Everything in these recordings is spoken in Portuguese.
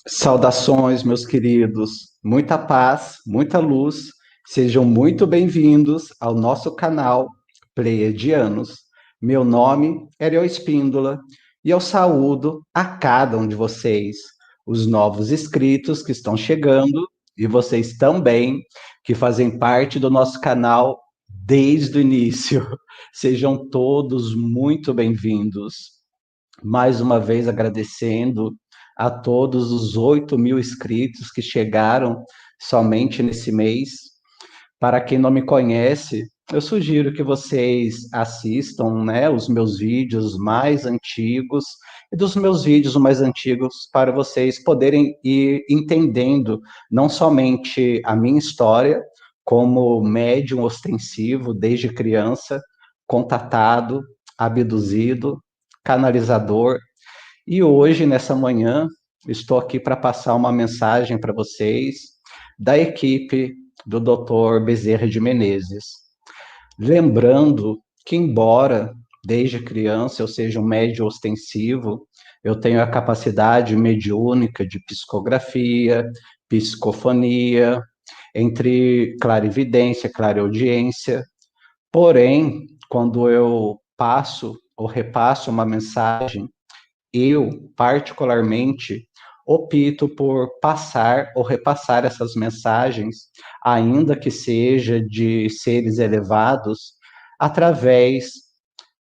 Saudações, meus queridos. Muita paz, muita luz. Sejam muito bem-vindos ao nosso canal Pleiadianos. Meu nome é Ariel Espíndola e eu saúdo a cada um de vocês, os novos inscritos que estão chegando e vocês também que fazem parte do nosso canal desde o início. Sejam todos muito bem-vindos. Mais uma vez agradecendo a todos os 8.000 inscritos que chegaram somente nesse mês. Para quem não me conhece, eu sugiro que vocês assistam, né, os meus vídeos mais antigos e dos meus vídeos mais antigos para vocês poderem ir entendendo não somente a minha história como médium ostensivo desde criança, contatado, abduzido, canalizador. E hoje, nessa manhã, estou aqui para passar uma mensagem para vocês da equipe do Dr. Bezerra de Menezes. Lembrando que, embora desde criança eu seja um médium ostensivo, eu tenho a capacidade mediúnica de psicografia, psicofonia, entre clarividência, clareaudiência. Porém, quando eu passo ou repasso uma mensagem, eu, particularmente, opto por passar ou repassar essas mensagens, ainda que seja de seres elevados, através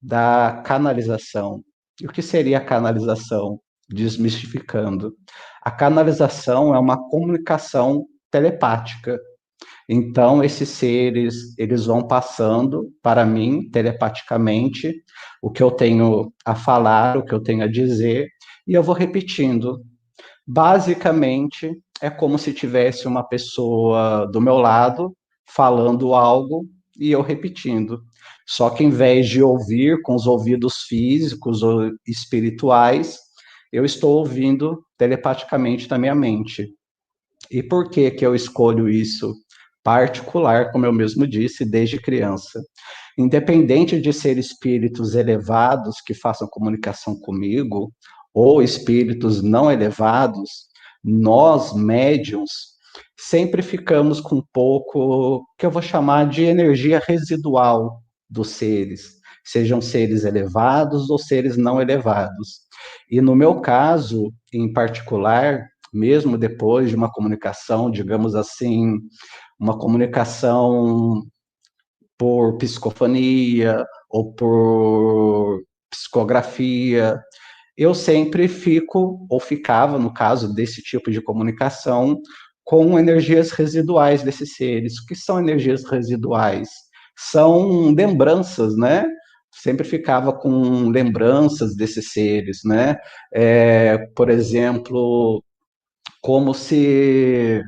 da canalização. E o que seria a canalização? Desmistificando. A canalização é uma comunicação telepática. Então, esses seres, eles vão passando para mim, telepaticamente, o que eu tenho a falar, o que eu tenho a dizer, e eu vou repetindo. Basicamente, é como se tivesse uma pessoa do meu lado falando algo e eu repetindo. Só que em vez de ouvir com os ouvidos físicos ou espirituais, eu estou ouvindo telepaticamente na minha mente. E por que que eu escolho isso? Particular, como eu mesmo disse, desde criança. Independente de ser espíritos elevados que façam comunicação comigo, ou espíritos não elevados, nós, médiums, sempre ficamos com um pouco, que eu vou chamar de energia residual dos seres, sejam seres elevados ou seres não elevados. E no meu caso, em particular, mesmo depois de uma comunicação, digamos assim, uma comunicação por psicofonia ou por psicografia, eu sempre fico, ou ficava, no caso desse tipo de comunicação, com energias residuais desses seres. O que são energias residuais? São lembranças, né? Sempre ficava com lembranças desses seres, né? Por exemplo, como se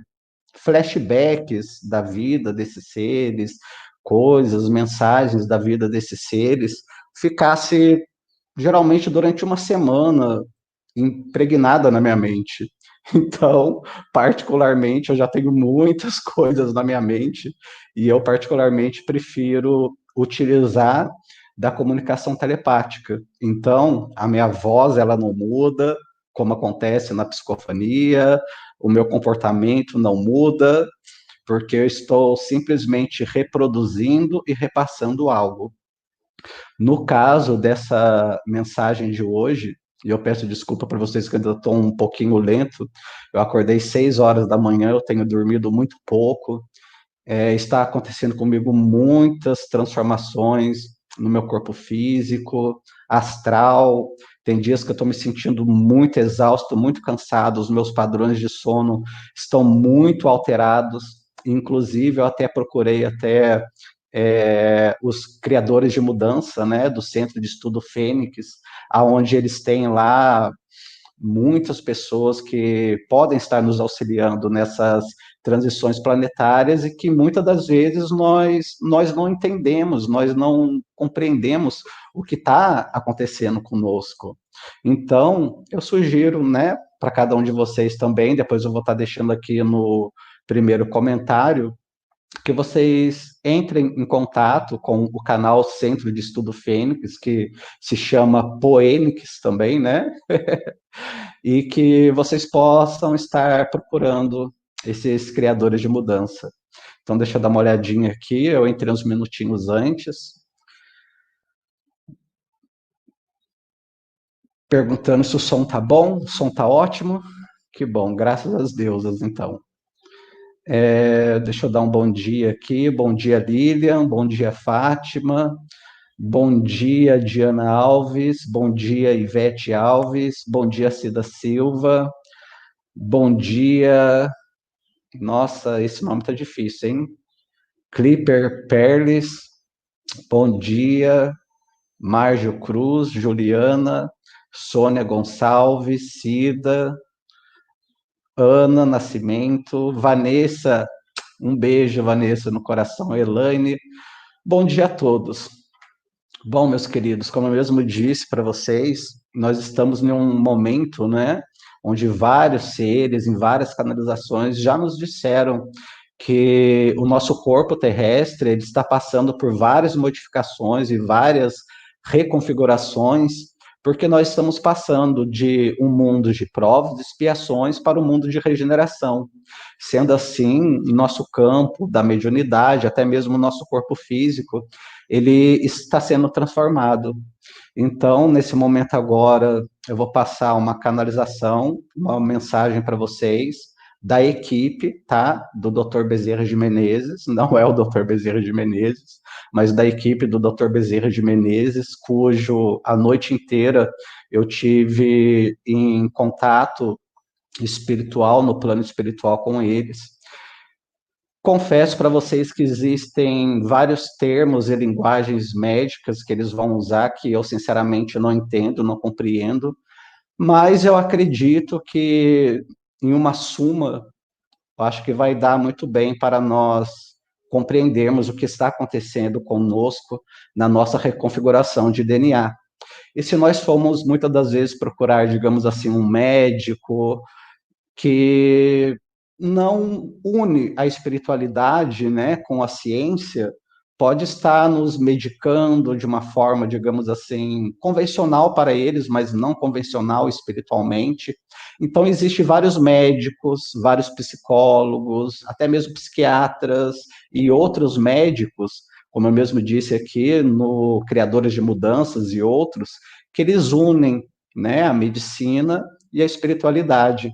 flashbacks da vida desses seres, coisas, mensagens da vida desses seres, ficasse geralmente durante uma semana impregnada na minha mente. Então, particularmente, eu já tenho muitas coisas na minha mente e eu particularmente prefiro utilizar da comunicação telepática. Então, a minha voz ela não muda, como acontece na psicofonia, o meu comportamento não muda, porque eu estou simplesmente reproduzindo e repassando algo. No caso dessa mensagem de hoje, e eu peço desculpa para vocês que eu ainda estou um pouquinho lento, eu acordei 6 horas da manhã, eu tenho dormido muito pouco, está acontecendo comigo muitas transformações no meu corpo físico, astral. Tem dias que eu estou me sentindo muito exausto, muito cansado, os meus padrões de sono estão muito alterados. Inclusive, eu até procurei até os criadores de mudança, né, do Centro de Estudo Fênix, aonde eles têm lá muitas pessoas que podem estar nos auxiliando nessas transições planetárias e que muitas das vezes nós não entendemos, nós não compreendemos o que está acontecendo conosco. Então, eu sugiro, né, para cada um de vocês também, depois eu vou estar deixando aqui no primeiro comentário, que vocês entrem em contato com o canal Centro de Estudo Fênix, que se chama Poênix também, né? E que vocês possam estar procurando esses criadores de mudança. Então, deixa eu dar uma olhadinha aqui, eu entrei uns minutinhos antes, perguntando se o som tá bom, o som tá ótimo. Que bom, graças às deusas, então. Deixa eu dar um bom dia aqui. Bom dia, Lilian. Bom dia, Fátima. Bom dia, Diana Alves. Bom dia, Ivete Alves. Bom dia, Cida Silva. Bom dia. Nossa, esse nome tá difícil, hein? Clipper Perles. Bom dia. Márgio Cruz, Juliana, Sônia Gonçalves, Cida, Ana Nascimento, Vanessa. Um beijo, Vanessa, no coração. Elaine. Bom dia a todos. Bom, meus queridos, como eu mesmo disse para vocês, nós estamos em um momento, né, onde vários seres, em várias canalizações, já nos disseram que o nosso corpo terrestre ele está passando por várias modificações e várias reconfigurações, porque nós estamos passando de um mundo de provas e expiações para um mundo de regeneração. Sendo assim, nosso campo da mediunidade, até mesmo o nosso corpo físico, ele está sendo transformado. Então, nesse momento agora, eu vou passar uma canalização, uma mensagem para vocês da equipe, tá? Do Dr. Bezerra de Menezes, não é o Dr. Bezerra de Menezes, mas da equipe do Dr. Bezerra de Menezes, cujo a noite inteira eu tive em contato espiritual, no plano espiritual com eles. Confesso para vocês que existem vários termos e linguagens médicas que eles vão usar que eu, sinceramente, não entendo, não compreendo, mas eu acredito que, em uma suma, eu acho que vai dar muito bem para nós compreendermos o que está acontecendo conosco na nossa reconfiguração de DNA. E se nós formos, muitas das vezes, procurar, digamos assim, um médico que não une a espiritualidade, né, com a ciência, pode estar nos medicando de uma forma, digamos assim, convencional para eles, mas não convencional espiritualmente. Então, existem vários médicos, vários psicólogos, até mesmo psiquiatras e outros médicos, como eu mesmo disse aqui, no Criadores de Mudanças e outros, que eles unem, né, a medicina e a espiritualidade.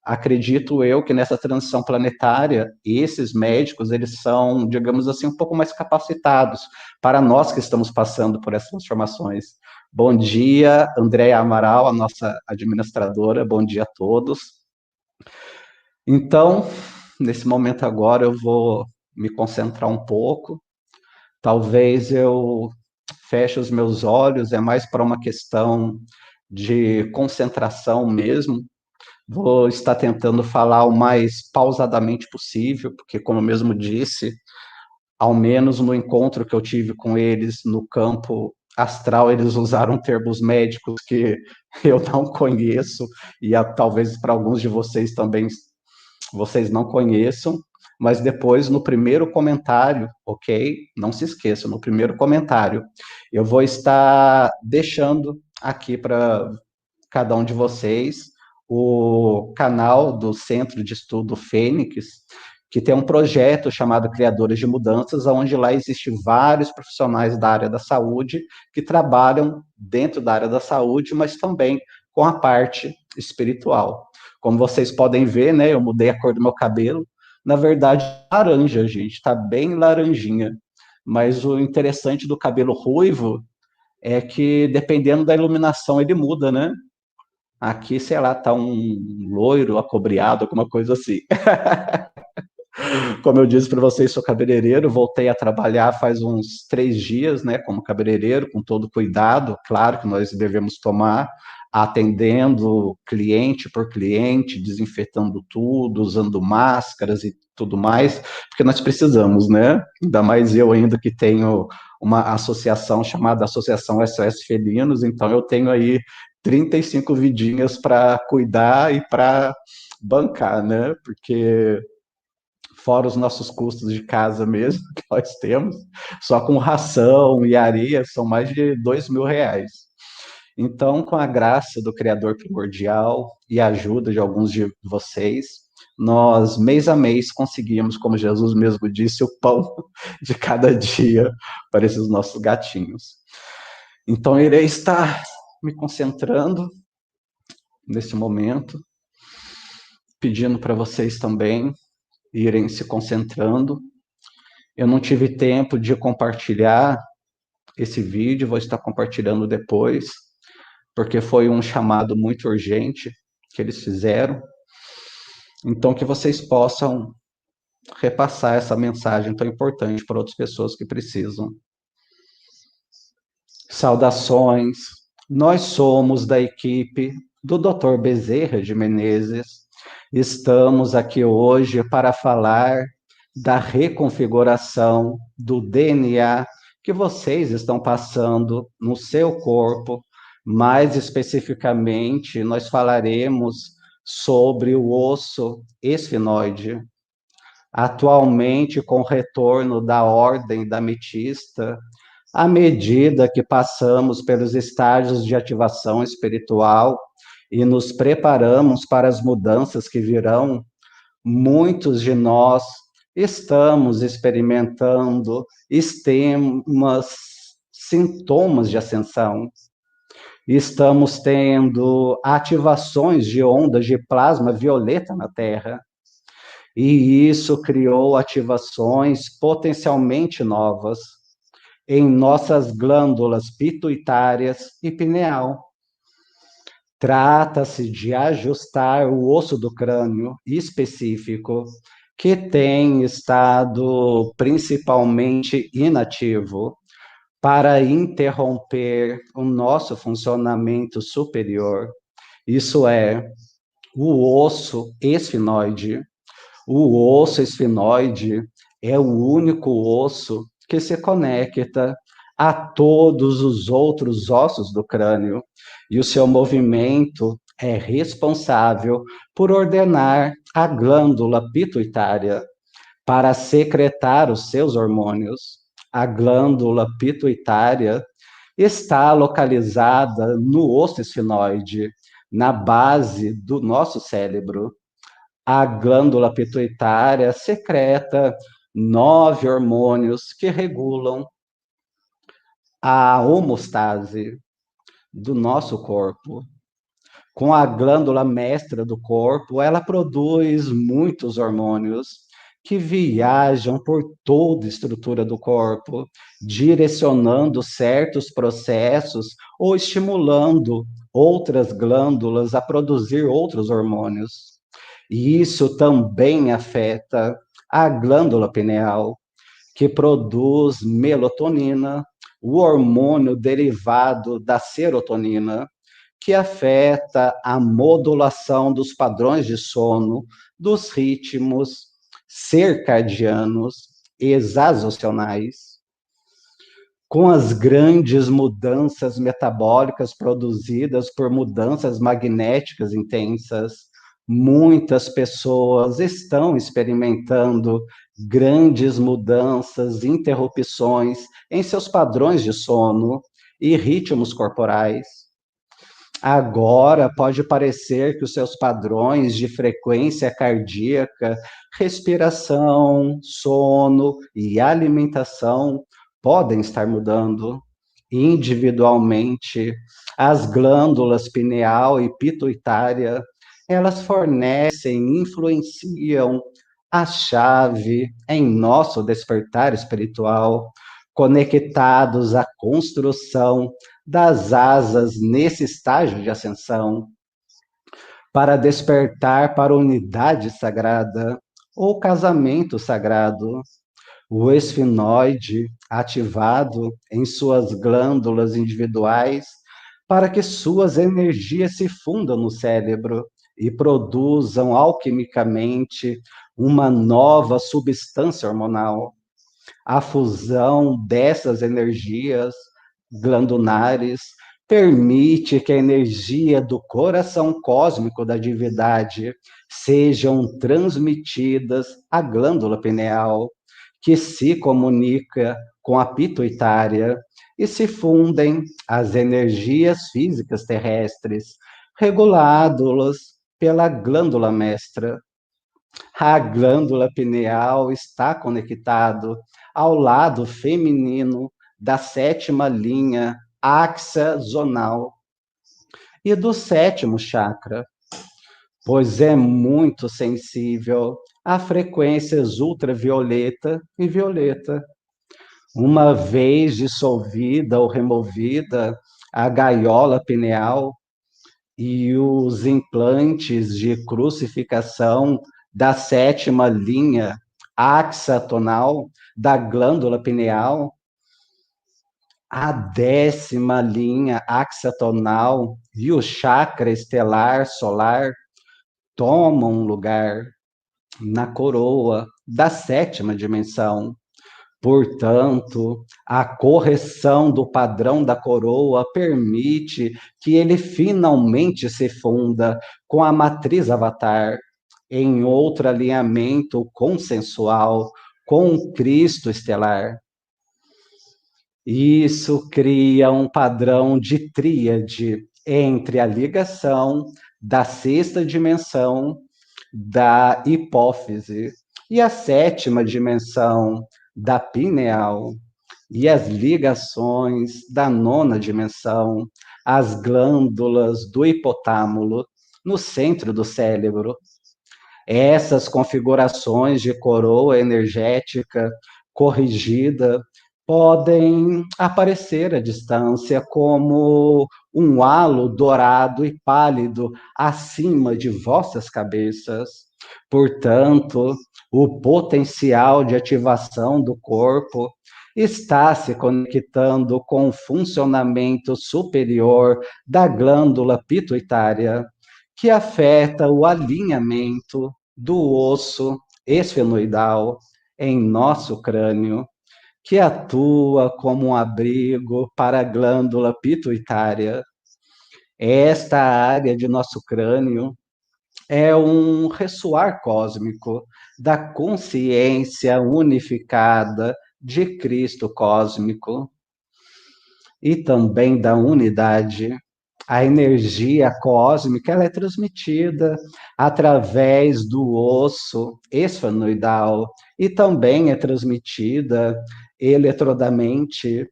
Acredito eu que nessa transição planetária, esses médicos, eles são, digamos assim, um pouco mais capacitados para nós que estamos passando por essas transformações. Bom dia, Andréia Amaral, a nossa administradora, bom dia a todos. Então, nesse momento agora, eu vou me concentrar um pouco, talvez eu feche os meus olhos, é mais para uma questão de concentração mesmo. Vou estar tentando falar o mais pausadamente possível, porque, como eu mesmo disse, ao menos no encontro que eu tive com eles no campo astral, eles usaram termos médicos que eu não conheço, e talvez para alguns de vocês também vocês não conheçam, mas depois, no primeiro comentário, ok? Não se esqueça, no primeiro comentário, eu vou estar deixando aqui para cada um de vocês o canal do Centro de Estudo Fênix, que tem um projeto chamado Criadores de Mudanças, onde lá existem vários profissionais da área da saúde que trabalham dentro da área da saúde, mas também com a parte espiritual. Como vocês podem ver, né, eu mudei a cor do meu cabelo, na verdade, laranja, gente, está bem laranjinha. Mas o interessante do cabelo ruivo é que, dependendo da iluminação, ele muda, né? Aqui, sei lá, tá um loiro acobreado, alguma coisa assim. Como eu disse para vocês, sou cabeleireiro, voltei a trabalhar faz uns 3 dias, né, como cabeleireiro, com todo cuidado, claro que nós devemos tomar, atendendo cliente por cliente, desinfetando tudo, usando máscaras e tudo mais, porque nós precisamos, né? Ainda mais eu ainda que tenho uma associação chamada Associação SOS Felinos, então eu tenho aí 35 vidinhas para cuidar e para bancar, né? Porque fora os nossos custos de casa mesmo, que nós temos, só com ração e areia, são mais de R$ 2.000. Então, com a graça do Criador Primordial e a ajuda de alguns de vocês, nós, mês a mês, conseguimos, como Jesus mesmo disse, o pão de cada dia para esses nossos gatinhos. Então, irei estar me concentrando nesse momento, pedindo para vocês também irem se concentrando. Eu não tive tempo de compartilhar esse vídeo, vou estar compartilhando depois, porque foi um chamado muito urgente que eles fizeram. Então, que vocês possam repassar essa mensagem tão importante para outras pessoas que precisam. Saudações, nós somos da equipe do Dr. Bezerra de Menezes. Estamos aqui hoje para falar da reconfiguração do DNA que vocês estão passando no seu corpo. Mais especificamente, nós falaremos sobre o osso esfenoide. Atualmente, com o retorno da ordem da ametista, à medida que passamos pelos estágios de ativação espiritual e nos preparamos para as mudanças que virão, muitos de nós estamos experimentando sintomas de ascensão. Estamos tendo ativações de ondas de plasma violeta na Terra. E isso criou ativações potencialmente novas em nossas glândulas pituitárias e pineal. Trata-se de ajustar o osso do crânio específico, que tem estado principalmente inativo, para interromper o nosso funcionamento superior. Isso é, o osso esfenoide. O osso esfenoide é o único osso que se conecta a todos os outros ossos do crânio, e o seu movimento é responsável por ordenar a glândula pituitária para secretar os seus hormônios. A glândula pituitária está localizada no osso esfenoide, na base do nosso cérebro. A glândula pituitária secreta 9 hormônios que regulam a homeostase do nosso corpo. Com a glândula mestra do corpo, ela produz muitos hormônios que viajam por toda a estrutura do corpo, direcionando certos processos ou estimulando outras glândulas a produzir outros hormônios. E isso também afeta a glândula pineal, que produz melatonina, o hormônio derivado da serotonina, que afeta a modulação dos padrões de sono, dos ritmos circadianos e exazocionais. Com as grandes mudanças metabólicas produzidas por mudanças magnéticas intensas, muitas pessoas estão experimentando grandes mudanças, interrupções em seus padrões de sono e ritmos corporais. Agora pode parecer que os seus padrões de frequência cardíaca, respiração, sono e alimentação podem estar mudando individualmente. As glândulas pineal e pituitária, elas fornecem, influenciam a chave em nosso despertar espiritual, conectados à construção das asas nesse estágio de ascensão, para despertar para a unidade sagrada ou casamento sagrado. O esfenoide ativado em suas glândulas individuais para que suas energias se fundam no cérebro e produzam alquimicamente uma nova substância hormonal. A fusão dessas energias glandulares permite que a energia do coração cósmico da divindade sejam transmitidas à glândula pineal, que se comunica com a pituitária e se fundem as energias físicas terrestres, reguladas pela glândula mestra. A glândula pineal está conectado ao lado feminino da sétima linha axazonal e do sétimo chakra, pois é muito sensível a frequências ultravioleta e violeta. Uma vez dissolvida ou removida a gaiola pineal e os implantes de crucificação da sétima linha axatonal da glândula pineal, a décima linha axatonal e o chakra estelar solar tomam lugar na coroa da sétima dimensão. Portanto, a correção do padrão da coroa permite que ele finalmente se funda com a matriz avatar em outro alinhamento consensual com o Cristo estelar. Isso cria um padrão de tríade entre a ligação da sexta dimensão da hipófise e a sétima dimensão da pineal, e as ligações da nona dimensão, as glândulas do hipotálamo, no centro do cérebro. Essas configurações de coroa energética corrigida podem aparecer à distância como um halo dourado e pálido acima de vossas cabeças. Portanto, o potencial de ativação do corpo está se conectando com o funcionamento superior da glândula pituitária, que afeta o alinhamento do osso esfenoidal em nosso crânio, que atua como um abrigo para a glândula pituitária. Esta área de nosso crânio é um ressoar cósmico da consciência unificada de Cristo cósmico e também da unidade. A energia cósmica ela é transmitida através do osso esfenoidal e também é transmitida eletrodamente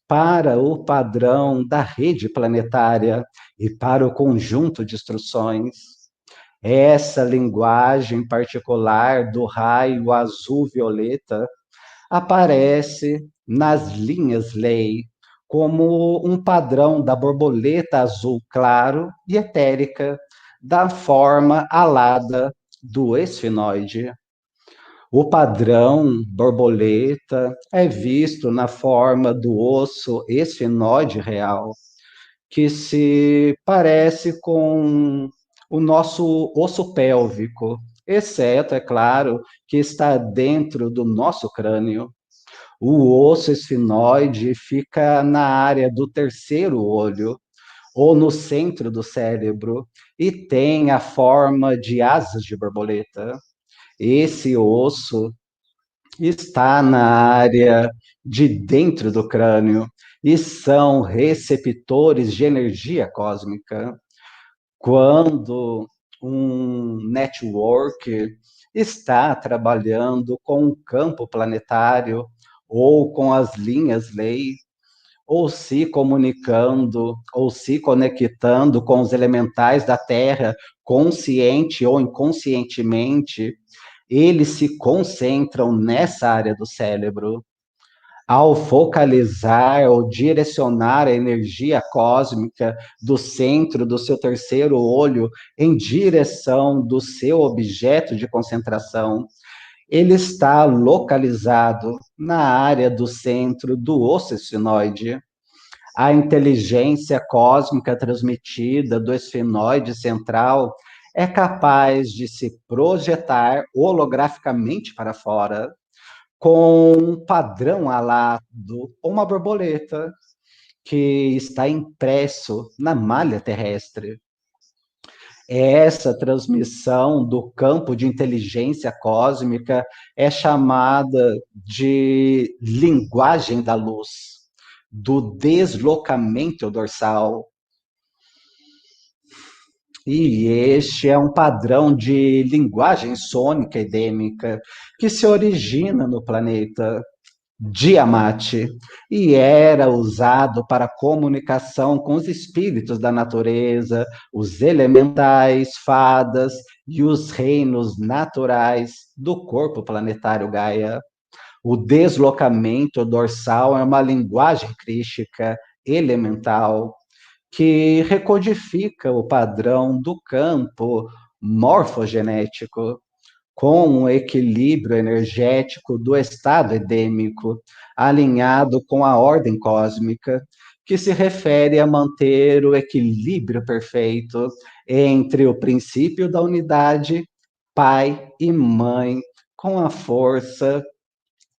para o padrão da rede planetária e para o conjunto de instruções. Essa linguagem particular do raio azul-violeta aparece nas linhas lei como um padrão da borboleta azul claro e etérica da forma alada do esfenoide. O padrão borboleta é visto na forma do osso esfenoide real, que se parece com o nosso osso pélvico, exceto, é claro, que está dentro do nosso crânio. O osso esfenoide fica na área do terceiro olho, ou no centro do cérebro, e tem a forma de asas de borboleta. Esse osso está na área de dentro do crânio e são receptores de energia cósmica. Quando um network está trabalhando com o campo planetário ou com as linhas lei, ou se comunicando, ou se conectando com os elementais da Terra, consciente ou inconscientemente, eles se concentram nessa área do cérebro. Ao focalizar ou direcionar a energia cósmica do centro do seu terceiro olho em direção do seu objeto de concentração, ele está localizado na área do centro do osso esfenoide. A inteligência cósmica transmitida do esfenoide central é capaz de se projetar holograficamente para fora, com um padrão alado, uma borboleta, que está impresso na malha terrestre. Essa transmissão do campo de inteligência cósmica é chamada de linguagem da luz, do deslocamento dorsal. E este é um padrão de linguagem sônica edêmica que se origina no planeta Tiamat e era usado para comunicação com os espíritos da natureza, os elementais, fadas e os reinos naturais do corpo planetário Gaia. O deslocamento dorsal é uma linguagem crística elemental que recodifica o padrão do campo morfogenético com um equilíbrio energético do estado edêmico, alinhado com a ordem cósmica, que se refere a manter o equilíbrio perfeito entre o princípio da unidade, pai e mãe, com a força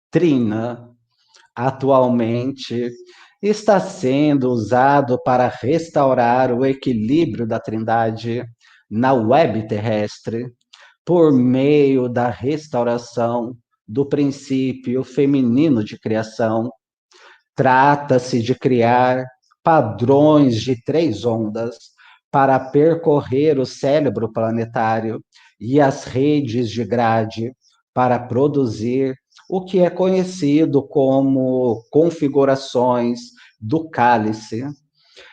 trina. Atualmente, está sendo usado para restaurar o equilíbrio da Trindade na web terrestre, por meio da restauração do princípio feminino de criação. Trata-se de criar padrões de 3 ondas para percorrer o cérebro planetário e as redes de grade para produzir o que é conhecido como configurações do cálice.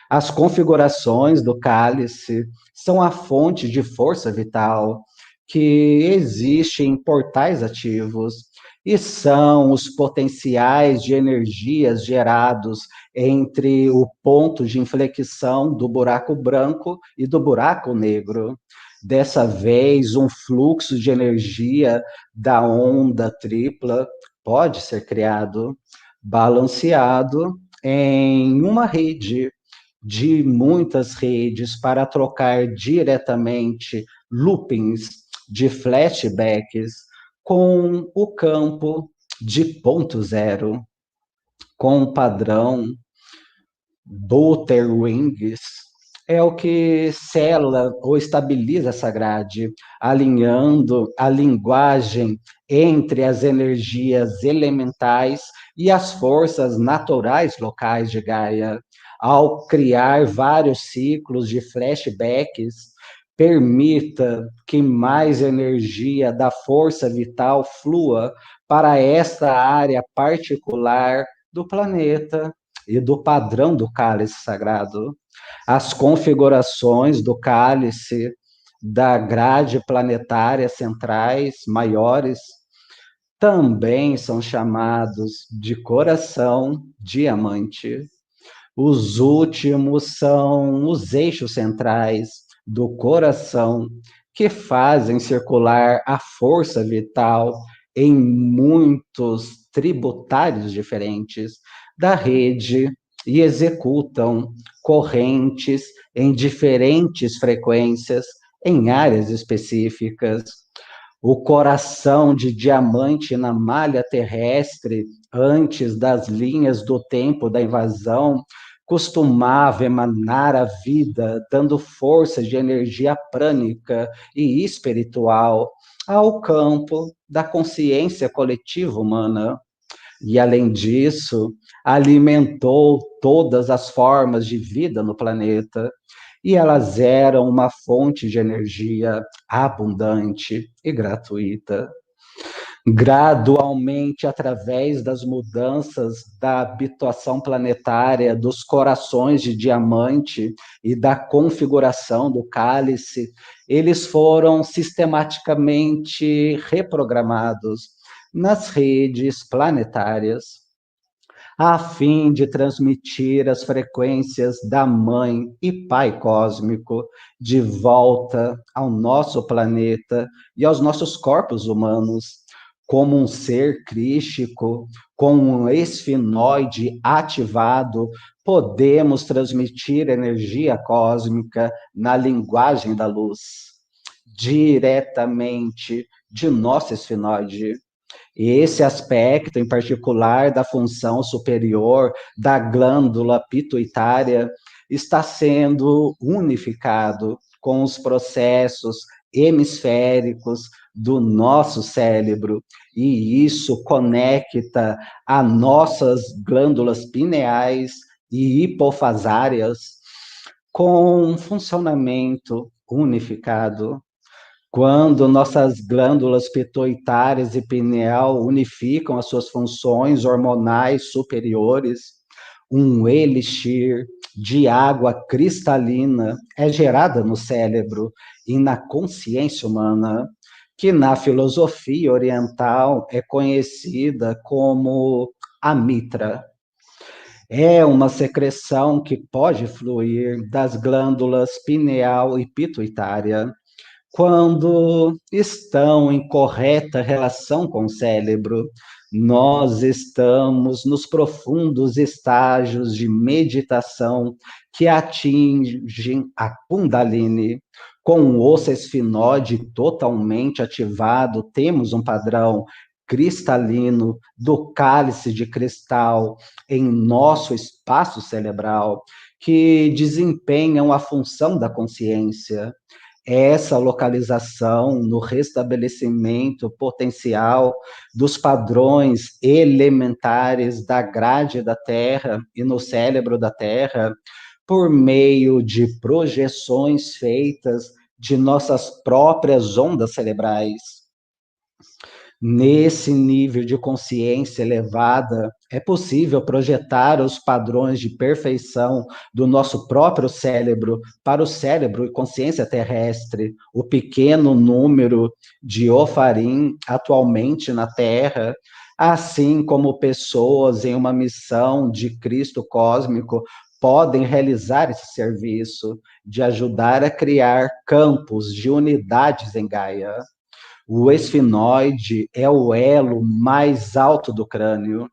As configurações do cálice são a fonte de força vital que existe em portais ativos e são os potenciais de energias gerados entre o ponto de inflexão do buraco branco e do buraco negro. Dessa vez, um fluxo de energia da onda tripla pode ser criado, balanceado em uma rede de muitas redes para trocar diretamente loopings de flashbacks com o campo de ponto zero, com o padrão Butterwings, é o que sela ou estabiliza essa grade, alinhando a linguagem entre as energias elementais e as forças naturais locais de Gaia. Ao criar vários ciclos de flashbacks, permita que mais energia da força vital flua para esta área particular do planeta e do padrão do cálice sagrado. As configurações do cálice da grade planetária centrais maiores também são chamados de coração diamante. Os últimos são os eixos centrais do coração, que fazem circular a força vital em muitos tributários diferentes da rede e executam correntes em diferentes frequências em áreas específicas. O coração de diamante na malha terrestre, antes das linhas do tempo da invasão, costumava emanar a vida, dando força de energia prânica e espiritual ao campo da consciência coletiva humana. E, além disso, alimentou todas as formas de vida no planeta, e elas eram uma fonte de energia abundante e gratuita. Gradualmente, através das mudanças da habitação planetária, dos corações de diamante e da configuração do cálice, eles foram sistematicamente reprogramados nas redes planetárias, a fim de transmitir as frequências da Mãe e Pai Cósmico de volta ao nosso planeta e aos nossos corpos humanos, como um ser crístico, com um esfinoide ativado, podemos transmitir energia cósmica na linguagem da luz, diretamente de nosso esfinoide. Esse aspecto, em particular, da função superior da glândula pituitária, está sendo unificado com os processos hemisféricos do nosso cérebro, e isso conecta a nossas glândulas pineais e hipofasárias com um funcionamento unificado. Quando nossas glândulas pituitárias e pineal unificam as suas funções hormonais superiores, um elixir de água cristalina é gerada no cérebro e na consciência humana, que na filosofia oriental é conhecida como amitra. É uma secreção que pode fluir das glândulas pineal e pituitária quando estão em correta relação com o cérebro. Nós estamos nos profundos estágios de meditação que atingem a Kundalini. Com o osso esfinóide totalmente ativado, temos um padrão cristalino do cálice de cristal em nosso espaço cerebral que desempenham a função da consciência. Essa localização no restabelecimento potencial dos padrões elementares da grade da Terra e no cérebro da Terra, por meio de projeções feitas de nossas próprias ondas cerebrais. Nesse nível de consciência elevada, é possível projetar os padrões de perfeição do nosso próprio cérebro para o cérebro e consciência terrestre. O pequeno número de Ofarim atualmente na Terra, assim como pessoas em uma missão de Cristo cósmico, podem realizar esse serviço de ajudar a criar campos de unidades em Gaia. O esfinoide é o elo mais alto do crânio,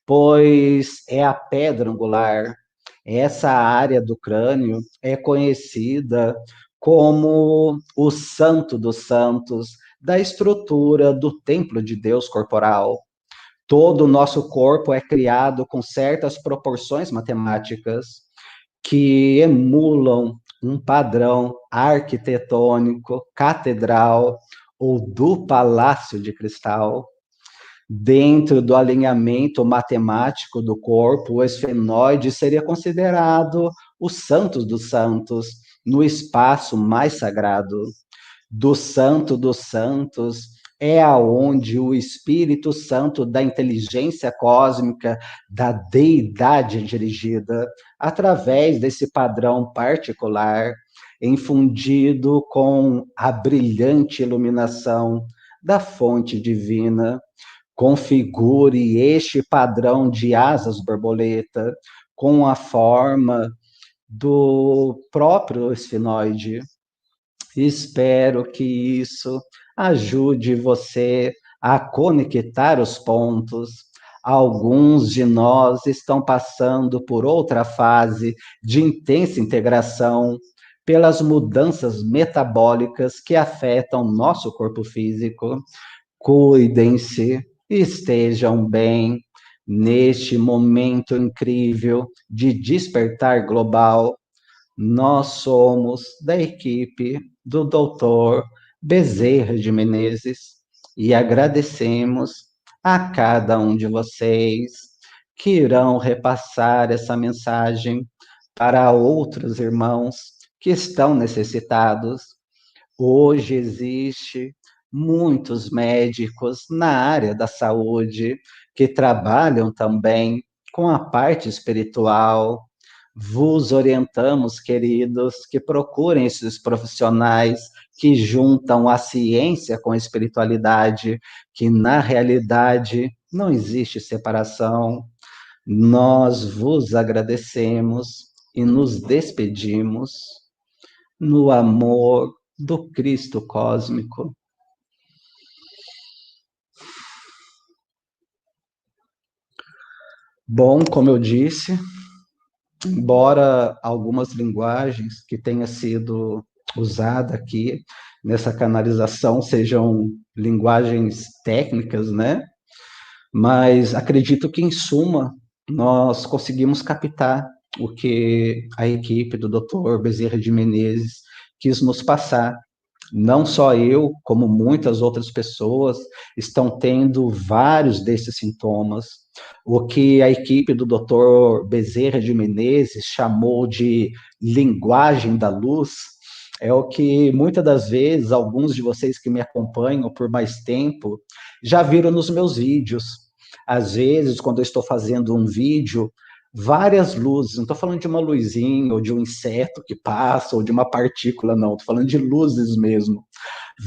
pois é a pedra angular. Essa área do crânio é conhecida como o Santo dos Santos, da estrutura do templo de Deus corporal. Todo o nosso corpo é criado com certas proporções matemáticas que emulam um padrão arquitetônico, catedral ou do palácio de cristal. Dentro do alinhamento matemático do corpo, o esfenoide seria considerado o santo dos santos, no espaço mais sagrado. Do Santo dos Santos é aonde o Espírito Santo da inteligência cósmica, da deidade dirigida, através desse padrão particular, infundido com a brilhante iluminação da fonte divina, configure este padrão de asas borboleta com a forma do próprio esfinoide. Espero que isso ajude você a conectar os pontos. Alguns de nós estão passando por outra fase de intensa integração pelas mudanças metabólicas que afetam nosso corpo físico. Cuidem-se, estejam bem neste momento incrível de despertar global. Nós somos da equipe do Dr. Bezerra de Menezes e agradecemos a cada um de vocês que irão repassar essa mensagem para outros irmãos que estão necessitados. Hoje existe muitos médicos na área da saúde que trabalham também com a parte espiritual. Vos orientamos, queridos, que procurem esses profissionais que juntam a ciência com a espiritualidade, que na realidade não existe separação. Nós vos agradecemos e nos despedimos no amor do Cristo cósmico. Bom, como eu disse, embora algumas linguagens que tenha sido usada aqui nessa canalização sejam linguagens técnicas, né? Mas acredito que, em suma, nós conseguimos captar o que a equipe do Dr. Bezerra de Menezes quis nos passar. Não só eu, como muitas outras pessoas, estão tendo vários desses sintomas. O que a equipe do Dr. Bezerra de Menezes chamou de linguagem da luz é o que muitas das vezes alguns de vocês que me acompanham por mais tempo já viram nos meus vídeos. Às vezes, quando eu estou fazendo um vídeo, várias luzes, não estou falando de uma luzinha ou de um inseto que passa ou de uma partícula, não, estou falando de luzes mesmo.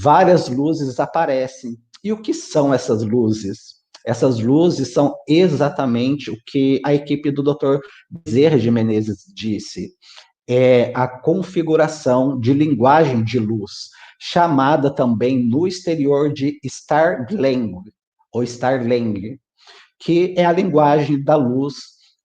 Várias luzes aparecem. E o que são essas luzes? Essas luzes são exatamente o que a equipe do Dr. Bezerra de Menezes disse. É a configuração de linguagem de luz, chamada também no exterior de Starling, ou Starling, que é a linguagem da luz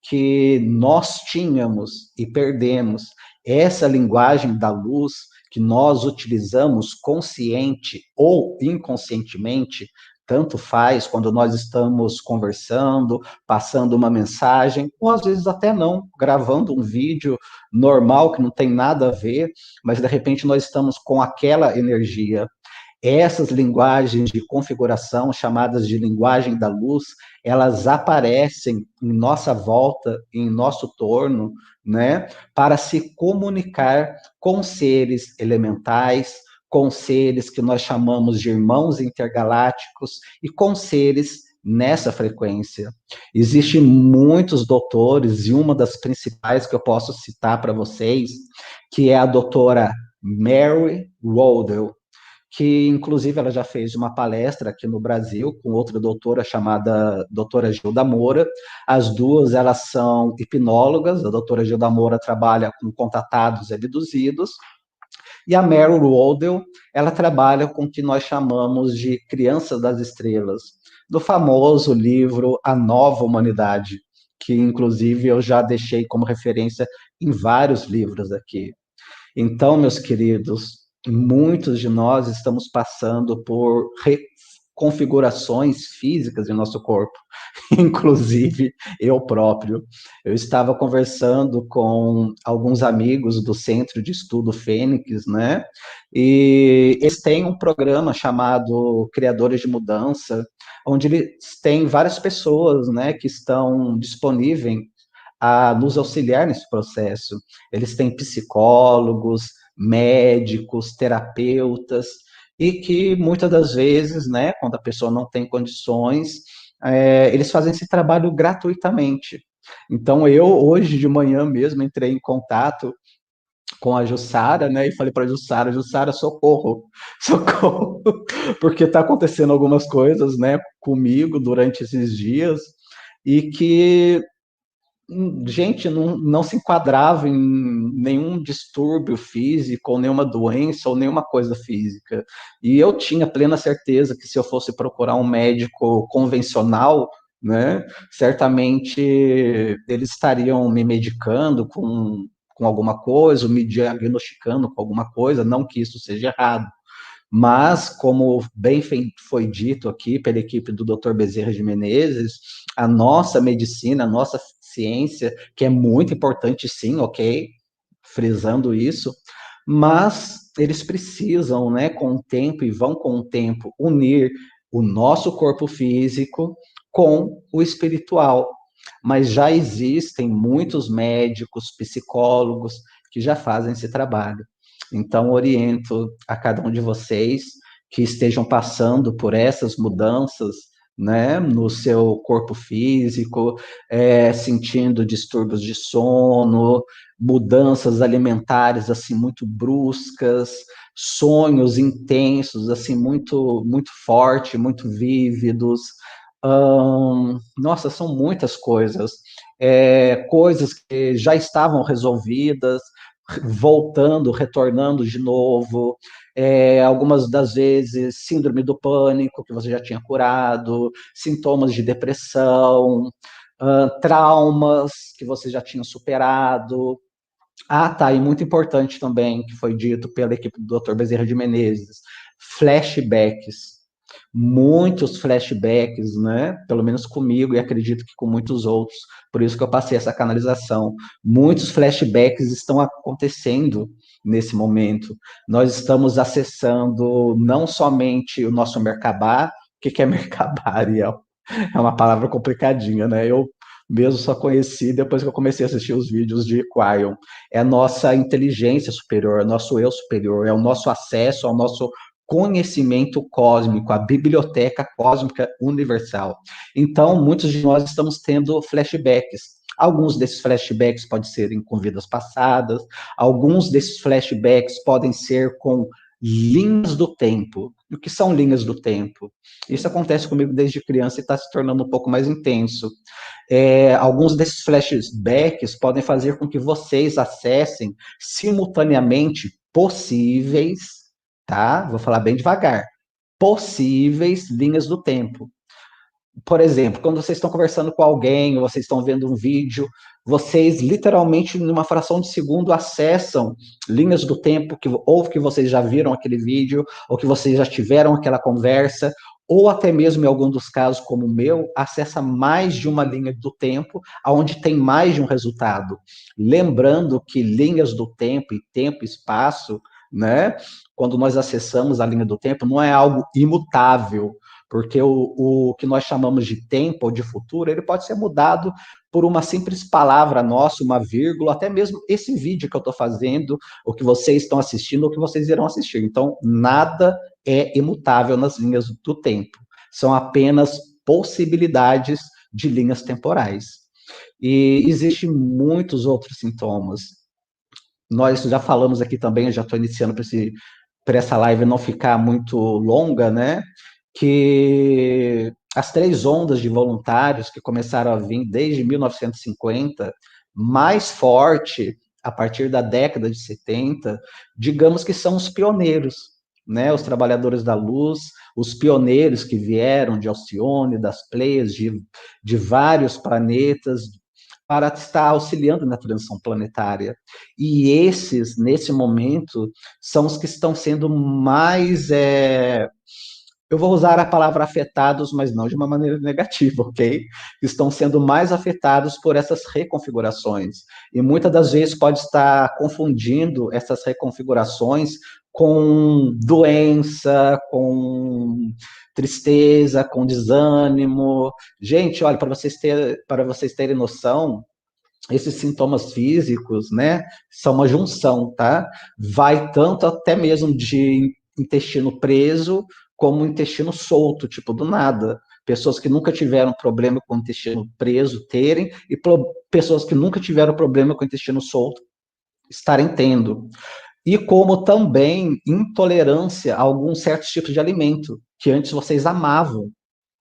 que nós tínhamos e perdemos. Essa linguagem da luz que nós utilizamos consciente ou inconscientemente, tanto faz quando nós estamos conversando, passando uma mensagem, ou às vezes até não, gravando um vídeo normal que não tem nada a ver, mas de repente nós estamos com aquela energia. Essas linguagens de configuração, chamadas de linguagem da luz, elas aparecem em nossa volta, em nosso torno, né, para se comunicar com seres elementais, com seres que nós chamamos de irmãos intergalácticos e com seres nessa frequência. Existem muitos doutores, e uma das principais que eu posso citar para vocês, que é a doutora Mary Rodel, que inclusive ela já fez uma palestra aqui no Brasil com outra doutora chamada doutora Gilda Moura. As duas, elas são hipnólogas, a doutora Gilda Moura trabalha com contatados e abduzidos, e a Meryl Rodel, ela trabalha com o que nós chamamos de Crianças das Estrelas, do famoso livro A Nova Humanidade, que inclusive eu já deixei como referência em vários livros aqui. Então, meus queridos, muitos de nós estamos passando por reconfigurações físicas em nosso corpo, inclusive eu próprio. Eu estava conversando com alguns amigos do Centro de Estudo Fênix, né? E eles têm um programa chamado Criadores de Mudança, onde eles têm várias pessoas, né, que estão disponíveis a nos auxiliar nesse processo. Eles têm psicólogos, médicos, terapeutas, e que muitas das vezes, né, quando a pessoa não tem condições, eles fazem esse trabalho gratuitamente. Então, eu, hoje de manhã mesmo, entrei em contato com a Jussara, né, e falei para a Jussara, Jussara, socorro, socorro, porque está acontecendo algumas coisas, né, comigo durante esses dias, e que gente não se enquadrava em nenhum distúrbio físico, ou nenhuma doença, ou nenhuma coisa física. E eu tinha plena certeza que se eu fosse procurar um médico convencional, né, certamente eles estariam me medicando com alguma coisa, me diagnosticando com alguma coisa, não que isso seja errado. Mas, como bem foi dito aqui pela equipe do Dr. Bezerra de Menezes, a nossa medicina, a nossa ciência, que é muito importante sim, ok? Frisando isso, mas eles precisam, né, com o tempo, e vão com o tempo, unir o nosso corpo físico com o espiritual. Mas já existem muitos médicos, psicólogos que já fazem esse trabalho. Então, oriento a cada um de vocês que estejam passando por essas mudanças, né, no seu corpo físico, sentindo distúrbios de sono, mudanças alimentares assim muito bruscas, sonhos intensos assim muito forte, muito vívidos. Nossa, são muitas coisas, coisas que já estavam resolvidas, voltando, retornando de novo, algumas das vezes síndrome do pânico, que você já tinha curado, sintomas de depressão, traumas que você já tinha superado. Ah, tá, e muito importante também, que foi dito pela equipe do Dr. Bezerra de Menezes, flashbacks. Muitos flashbacks, né? Pelo menos comigo e acredito que com muitos outros. Por isso que eu passei essa canalização. Muitos flashbacks estão acontecendo nesse momento. Nós estamos acessando não somente o nosso Merkabah. O que é Merkabah, Ariel? É uma palavra complicadinha, né? Eu mesmo só conheci depois que eu comecei a assistir os vídeos de Quion. É a nossa inteligência superior, é o nosso eu superior, é o nosso acesso ao nosso conhecimento cósmico, a biblioteca cósmica universal. Então, muitos de nós estamos tendo flashbacks. Alguns desses flashbacks podem ser com vidas passadas, alguns desses flashbacks podem ser com linhas do tempo. O que são linhas do tempo? Isso acontece comigo desde criança e está se tornando um pouco mais intenso. Alguns desses flashbacks podem fazer com que vocês acessem simultaneamente possíveis, tá? Vou falar bem devagar. Possíveis linhas do tempo. Por exemplo, quando vocês estão conversando com alguém, ou vocês estão vendo um vídeo, vocês literalmente, numa fração de segundo, acessam linhas do tempo que ou que vocês já viram aquele vídeo, ou que vocês já tiveram aquela conversa, ou até mesmo em algum dos casos, como o meu, acessa mais de uma linha do tempo, onde tem mais de um resultado. Lembrando que linhas do tempo e espaço, né? Quando nós acessamos a linha do tempo, não é algo imutável, porque o que nós chamamos de tempo ou de futuro, ele pode ser mudado por uma simples palavra nossa, uma vírgula, até mesmo esse vídeo que eu estou fazendo, o que vocês estão assistindo, o que vocês irão assistir. Então, nada é imutável nas linhas do tempo. São apenas possibilidades de linhas temporais. E existem muitos outros sintomas. Nós já falamos aqui também, eu já estou iniciando para essa live não ficar muito longa, né? Que as três ondas de voluntários que começaram a vir desde 1950, mais forte a partir da década de 70, digamos que são os pioneiros, né? Os trabalhadores da luz, os pioneiros que vieram de Alcione, das Pleiades, de vários planetas, para estar auxiliando na transição planetária. E esses, nesse momento, são os que estão sendo mais. Eu vou usar a palavra afetados, mas não de uma maneira negativa, ok? Estão sendo mais afetados por essas reconfigurações. E muitas das vezes pode estar confundindo essas reconfigurações com doença, com tristeza, com desânimo. Gente, olha, para vocês terem noção, esses sintomas físicos, né, são uma junção, tá? Vai tanto até mesmo de intestino preso, como intestino solto, tipo, do nada. Pessoas que nunca tiveram problema com o intestino preso terem, e pessoas que nunca tiveram problema com o intestino solto estarem tendo. E como também intolerância a alguns certos tipos de alimento, que antes vocês amavam.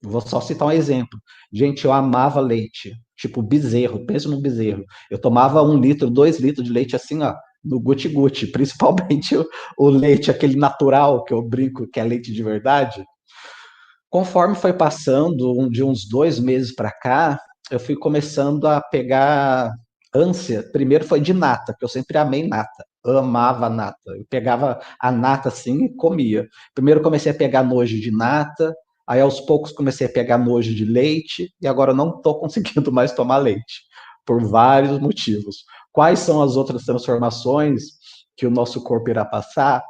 Vou só citar um exemplo. Gente, eu amava leite, tipo bezerro, pensa no bezerro. Eu tomava 1 litro, 2 litros de leite assim, ó, no guti-guti, principalmente o leite, aquele natural, que eu brinco que é leite de verdade. Conforme foi passando de uns 2 meses para cá, eu fui começando a pegar ânsia. Primeiro foi de nata, que eu sempre amei nata, amava nata. Eu pegava a nata assim e comia. Primeiro comecei a pegar nojo de nata, aí aos poucos comecei a pegar nojo de leite, e agora não estou conseguindo mais tomar leite, por vários motivos. Quais são as outras transformações que o nosso corpo irá passar?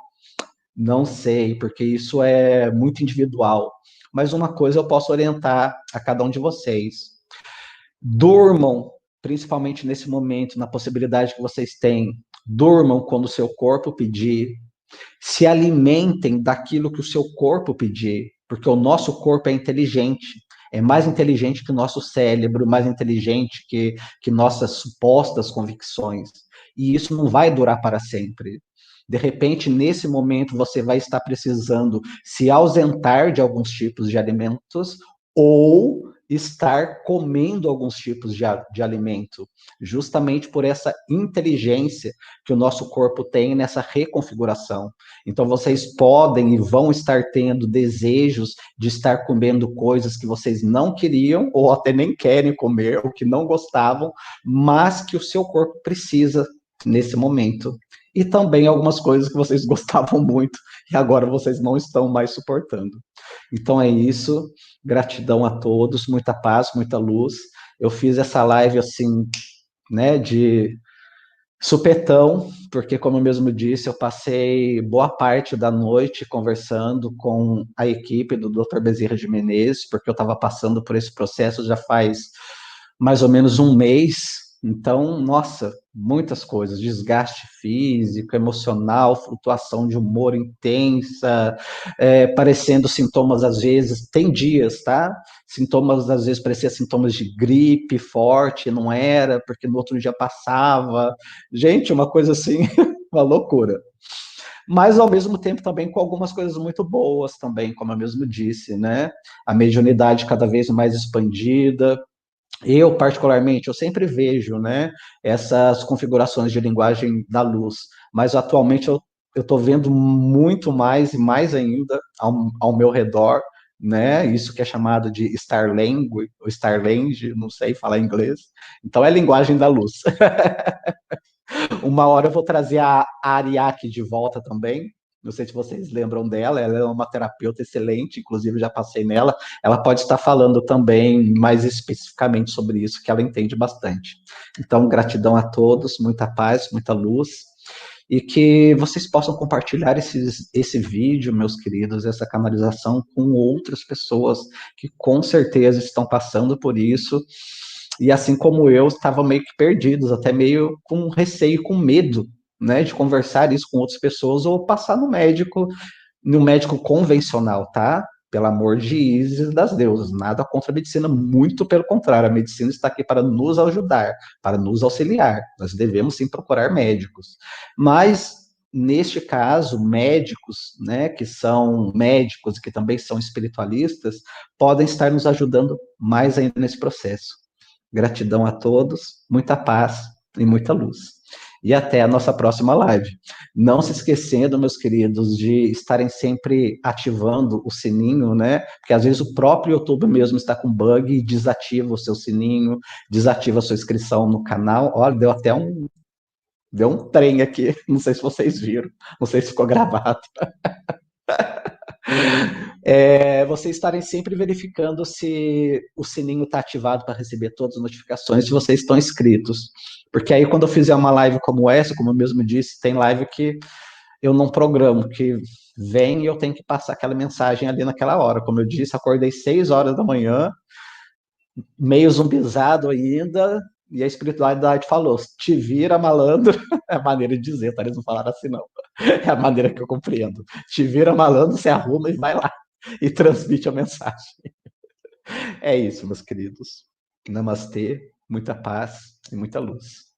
Não sei, porque isso é muito individual. Mas uma coisa eu posso orientar a cada um de vocês: durmam, principalmente nesse momento, na possibilidade que vocês têm. Durmam quando o seu corpo pedir. Se alimentem daquilo que o seu corpo pedir, porque o nosso corpo é inteligente. É mais inteligente que o nosso cérebro, mais inteligente que nossas supostas convicções. E isso não vai durar para sempre. De repente, nesse momento, você vai estar precisando se ausentar de alguns tipos de alimentos ou estar comendo alguns tipos de alimento, justamente por essa inteligência que o nosso corpo tem nessa reconfiguração. Então, vocês podem e vão estar tendo desejos de estar comendo coisas que vocês não queriam, ou até nem querem comer, ou que não gostavam, mas que o seu corpo precisa nesse momento. E também algumas coisas que vocês gostavam muito e agora vocês não estão mais suportando. Então é isso. Gratidão a todos, muita paz, muita luz. Eu fiz essa live assim, né, de supetão, porque, como eu mesmo disse, eu passei boa parte da noite conversando com a equipe do Dr. Bezerra de Menezes, porque eu estava passando por esse processo já faz mais ou menos um mês. Então, nossa, muitas coisas, desgaste físico, emocional, flutuação de humor intensa, parecendo sintomas às vezes, tem dias, tá? Sintomas às vezes pareciam sintomas de gripe forte, não era, porque no outro dia passava. Gente, uma coisa assim, uma loucura. Mas ao mesmo tempo também com algumas coisas muito boas também, como eu mesmo disse, né? A mediunidade cada vez mais expandida, eu, particularmente, eu sempre vejo, né, essas configurações de linguagem da luz, mas atualmente eu estou vendo muito mais e mais ainda ao meu redor, né, isso que é chamado de Starlanguage, ou Starlange, não sei falar inglês, então é linguagem da luz. Uma hora eu vou trazer a Ariake de volta também. Não sei se vocês lembram dela, ela é uma terapeuta excelente, inclusive já passei nela. Ela pode estar falando também mais especificamente sobre isso, que ela entende bastante. Então, gratidão a todos, muita paz, muita luz, e que vocês possam compartilhar esse vídeo, meus queridos, essa canalização com outras pessoas que com certeza estão passando por isso e assim como eu, estavam meio que perdidos, até meio com receio, com medo, né, de conversar isso com outras pessoas ou passar no médico convencional, tá? Pelo amor de Isis das deusas, nada contra a medicina, muito pelo contrário, a medicina está aqui para nos ajudar, para nos auxiliar. Nós devemos sim procurar médicos. Mas neste caso, médicos, né, que são médicos e que também são espiritualistas, podem estar nos ajudando mais ainda nesse processo. Gratidão a todos, muita paz e muita luz. E até a nossa próxima live. Não se esquecendo, meus queridos, de estarem sempre ativando o sininho, né? Porque às vezes o próprio YouTube mesmo está com bug e desativa o seu sininho, desativa a sua inscrição no canal. Olha, deu um trem aqui, não sei se vocês viram, não sei se ficou gravado. Vocês estarem sempre verificando se o sininho está ativado para receber todas as notificações, se vocês estão inscritos. Porque aí, quando eu fizer uma live como essa, como eu mesmo disse, tem live que eu não programo, que vem e eu tenho que passar aquela mensagem ali naquela hora. Como eu disse, acordei 6 horas da manhã, meio zumbizado ainda, e a espiritualidade falou: te vira, malandro. É a maneira de dizer, tá? Eles não falaram assim, não. É a maneira que eu compreendo. Te vira, malandro, se arruma e vai lá e transmite a mensagem. É isso, meus queridos. Namastê, muita paz e muita luz.